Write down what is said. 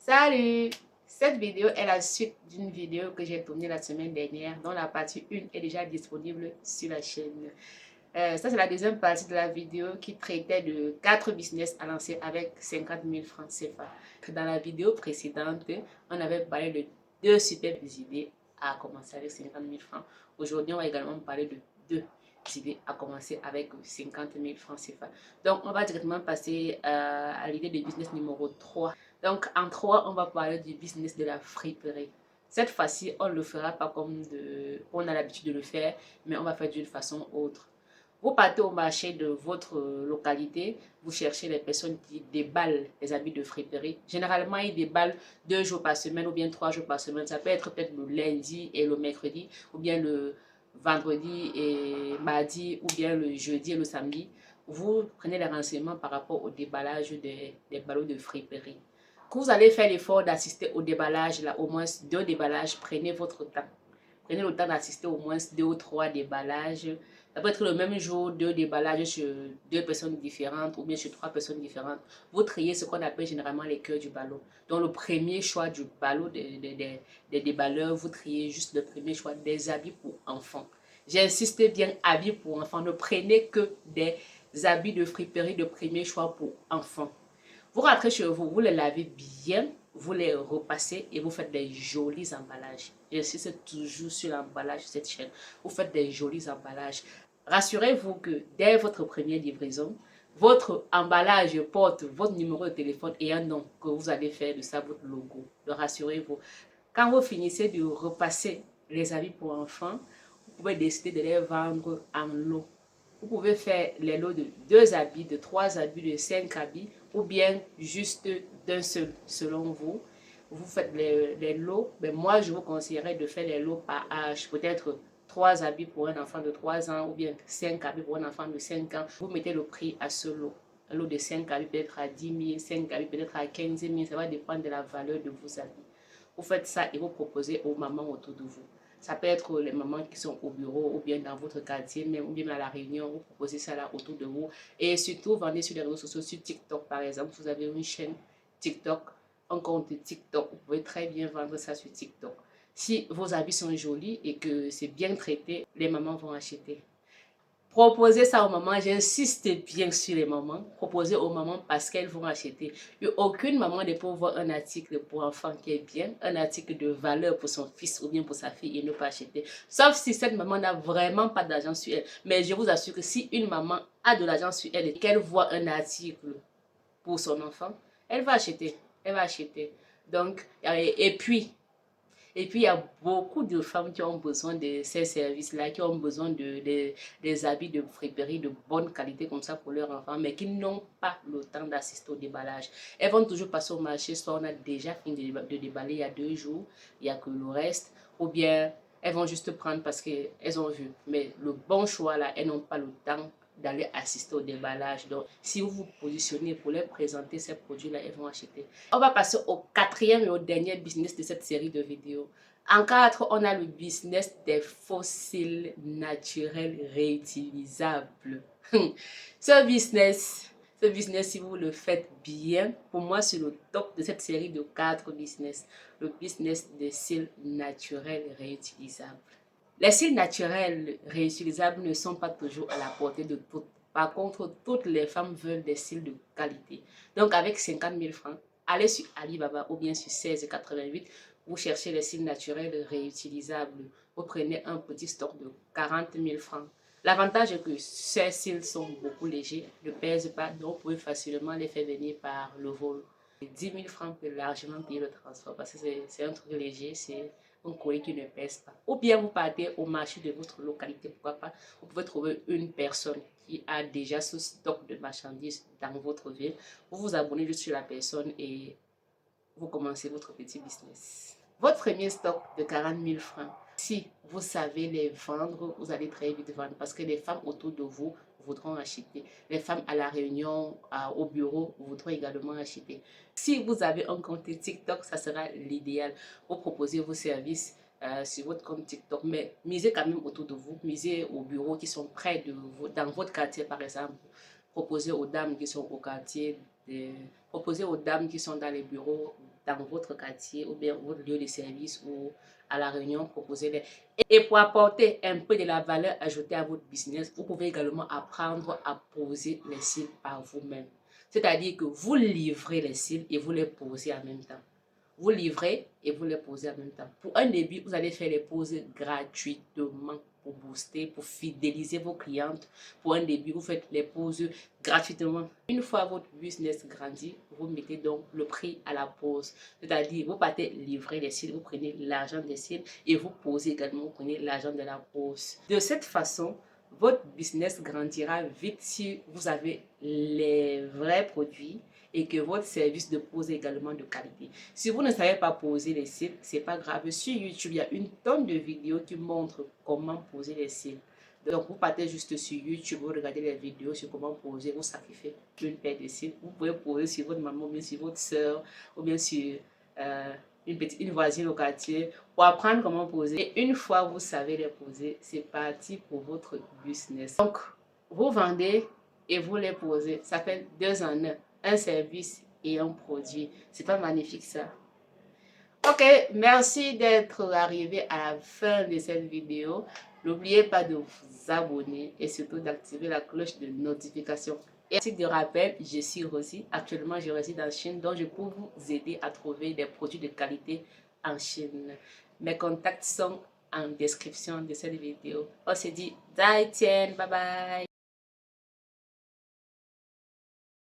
Salut! Cette vidéo est la suite d'une vidéo que j'ai tournée la semaine dernière, dont la partie 1 est déjà disponible sur la chaîne. Ça, c'est la deuxième partie de la vidéo qui traitait de 4 business à lancer avec 50 000 francs CFA. Dans la vidéo précédente, on avait parlé de 2 superbes idées à commencer avec 50 000 francs. Aujourd'hui, on va également parler de 2 idées à commencer avec 50 000 francs CFA. Donc, on va directement passer à l'idée de business numéro 3. Donc, en 3, on va parler du business de la friperie. Cette fois-ci, on ne le fera pas comme on a l'habitude de le faire, mais on va faire d'une façon autre. Vous partez au marché de votre localité, vous cherchez les personnes qui déballent les habits de friperie. Généralement, ils déballent 2 jours par semaine ou bien 3 jours par semaine. Ça peut être peut-être le lundi et le mercredi, ou bien le vendredi et mardi, ou bien le jeudi et le samedi. Vous prenez les renseignements par rapport au déballage des ballots de friperie. Quand vous allez faire l'effort d'assister au déballage, là, au moins 2 déballages, prenez votre temps. Prenez le temps d'assister au moins 2 ou 3 déballages. Ça peut être le même jour, 2 déballages sur 2 personnes différentes ou bien sur 3 personnes différentes. Vous triez ce qu'on appelle généralement les cœurs du ballot. Donc le premier choix du ballot des déballeurs, vous triez juste le premier choix des habits pour enfants. J'insiste bien, habits pour enfants. Ne prenez que des habits de friperie de premier choix pour enfants. Vous rentrez chez vous, vous les lavez bien, vous les repassez et vous faites des jolis emballages. J'insiste toujours sur l'emballage de cette chaîne. Vous faites des jolis emballages. Rassurez-vous que dès votre première livraison, votre emballage porte votre numéro de téléphone et un nom que vous allez faire de ça votre logo. Donc rassurez-vous. Quand vous finissez de repasser les habits pour enfants, vous pouvez décider de les vendre en lot. Vous pouvez faire les lots de 2 habits, de 3 habits, de 5 habits ou bien juste d'un seul, selon vous. Vous faites les lots, mais moi je vous conseillerais de faire les lots par âge. Peut-être 3 habits pour un enfant de 3 ans ou bien 5 habits pour un enfant de 5 ans. Vous mettez le prix à ce lot. Un lot de 5 habits peut-être à 10 000, 5 habits peut-être à 15 000. Ça va dépendre de la valeur de vos habits. Vous faites ça et vous proposez aux mamans autour de vous. Ça peut être les mamans qui sont au bureau ou bien dans votre quartier, même, ou bien à la réunion, vous proposez ça là autour de vous. Et surtout, vendez sur les réseaux sociaux, sur TikTok par exemple. Vous avez une chaîne TikTok, un compte TikTok, vous pouvez très bien vendre ça sur TikTok. Si vos habits sont jolis et que c'est bien traité, les mamans vont acheter. Proposez ça aux mamans, j'insiste bien sur les mamans. Proposez aux mamans parce qu'elles vont acheter. Il n'y a aucune maman ne peut voir un article pour enfant qui est bien, un article de valeur pour son fils ou bien pour sa fille et ne pas acheter. Sauf si cette maman n'a vraiment pas d'argent sur elle. Mais je vous assure que si une maman a de l'argent sur elle et qu'elle voit un article pour son enfant, elle va acheter. Elle va acheter. Donc, et puis, il y a beaucoup de femmes qui ont besoin de ces services-là, qui ont besoin des habits de friperie de bonne qualité comme ça pour leurs enfants, mais qui n'ont pas le temps d'assister au déballage. Elles vont toujours passer au marché, soit on a déjà fini de déballer il y a 2 jours, il n'y a que le reste, ou bien elles vont juste prendre parce qu'elles ont vu. Mais le bon choix là, elles n'ont pas le temps d'aller assister au déballage. Donc, si vous vous positionnez pour leur présenter ces produits-là, elles vont acheter. On va passer au 4e et au dernier business de cette série de vidéos. En 4, on a le business des fossiles naturels réutilisables. Ce business, si vous le faites bien, pour moi, c'est le top de cette série de 4 business. Le business des cils naturels réutilisables. Les cils naturels réutilisables ne sont pas toujours à la portée de toutes. Par contre, toutes les femmes veulent des cils de qualité. Donc, avec 50 000 francs, allez sur Alibaba ou bien sur 16,88, vous cherchez les cils naturels réutilisables. Vous prenez un petit stock de 40 000 francs. L'avantage est que ces cils sont beaucoup légers, ne pèsent pas, donc vous pouvez facilement les faire venir par le vol. 10 000 francs peut largement payer le transport parce que c'est un truc léger, c'est un colis qui ne pèse pas. Ou bien vous partez au marché de votre localité, pourquoi pas. Vous pouvez trouver une personne qui a déjà ce stock de marchandises dans votre ville. Vous vous abonnez juste sur la personne et vous commencez votre petit business. Votre premier stock de 40 000 francs, si vous savez les vendre, vous allez très vite vendre parce que les femmes autour de vous voudront acheter. Les femmes à la réunion, au bureau, voudront également acheter. Si vous avez un compte TikTok, ça sera l'idéal. Vous proposez vos services sur votre compte TikTok, mais misez quand même autour de vous. Misez aux bureaux qui sont près de vous, dans votre quartier par exemple. Proposez aux dames qui sont au quartier, proposez aux dames qui sont dans les bureaux dans votre quartier ou bien votre lieu de service ou à la réunion, proposez-les. Et pour apporter un peu de la valeur ajoutée à votre business, vous pouvez également apprendre à poser les cils par vous-même. C'est-à-dire que vous livrez les cils et vous les posez en même temps. Vous livrez et vous les posez en même temps. Pour un début, vous allez faire les poses gratuitement pour booster, pour fidéliser vos clientes. Pour un début, vous faites les poses gratuitement. Une fois votre business grandit, vous mettez donc le prix à la pose. C'est-à-dire, vous partez livrer les cils, vous prenez l'argent des cils et vous posez également, vous prenez l'argent de la pose. De cette façon, votre business grandira vite si vous avez les vrais produits et que votre service de pose est également de qualité. Si vous ne savez pas poser les cils, c'est pas grave. Sur YouTube, il y a une tonne de vidéos qui montrent comment poser les cils. Donc, vous partez juste sur YouTube, vous regardez les vidéos sur comment poser, vous sacrifiez une paire de cils. Vous pouvez poser sur votre maman, ou bien sur votre soeur, ou bien sur une voisine au quartier, pour apprendre comment poser. Et une fois vous savez les poser, c'est parti pour votre business. Donc, vous vendez et vous les posez. Ça fait 2 en 1. Un service et un produit. C'est pas magnifique ça? Ok, merci d'être arrivé à la fin de cette vidéo. N'oubliez pas de vous abonner et surtout d'activer la cloche de notification. Et à titre de rappel, je suis Rosie. Actuellement, je réside en Chine, donc je peux vous aider à trouver des produits de qualité en Chine. Mes contacts sont en description de cette vidéo. On se dit, bye bye.